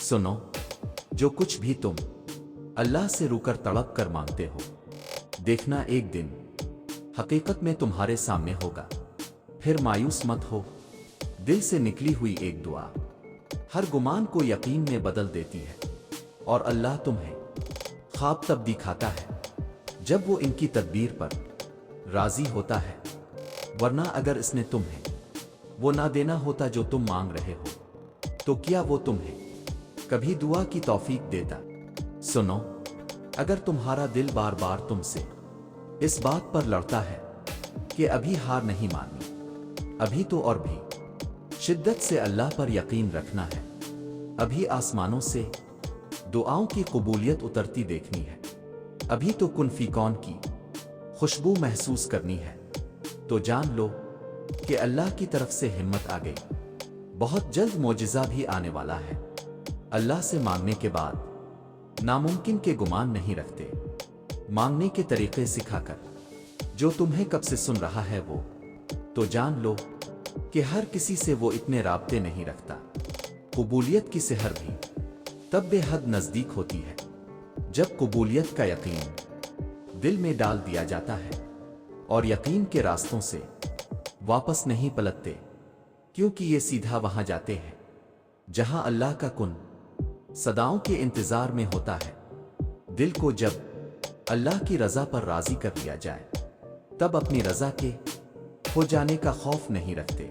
सुनो, जो कुछ भी तुम अल्लाह से रुकर तड़प कर मांगते हो, देखना एक दिन हकीकत में तुम्हारे सामने होगा। फिर मायूस मत हो। दिल से निकली हुई एक दुआ हर गुमान को यकीन में बदल देती है, और अल्लाह तुम्हें ख्वाब तब दिखाता है जब वो इनकी तदबीर पर राजी होता है, वरना अगर इसने तुम्हें वो ना देना होता जो तुम मांग रहे हो, तो क्या वो तुम्हें कभी दुआ की तौफीक देता? सुनो, अगर तुम्हारा दिल बार बार तुमसे इस बात पर लड़ता है कि अभी हार नहीं माननी, अभी तो और भी शिद्दत से अल्लाह पर यकीन रखना है, अभी आसमानों से दुआओं की कबूलियत उतरती देखनी है, अभी तो कुन फी कौन की खुशबू महसूस करनी है, तो जान लो कि अल्लाह की तरफ से हिम्मत आ गई। बहुत जल्द मोजिज़ा भी आने वाला है। अल्लाह से मांगने के बाद नामुमकिन के गुमान नहीं रखते। मांगने के तरीके सिखाकर जो तुम्हें कब से सुन रहा है वो, तो जान लो कि हर किसी से वो इतने राब्ते नहीं रखता। कबूलियत की सेहर भी तब बेहद नज़दीक होती है जब कबूलियत का यकीन दिल में डाल दिया जाता है, और यकीन के रास्तों से वापस नहीं पलटते, क्योंकि ये सीधा वहां जाते हैं जहां अल्लाह का कुन सदाओं के इंतजार में होता है। दिल को जब अल्लाह की रजा पर राजी कर लिया जाए, तब अपनी रजा के हो जाने का खौफ नहीं रखते।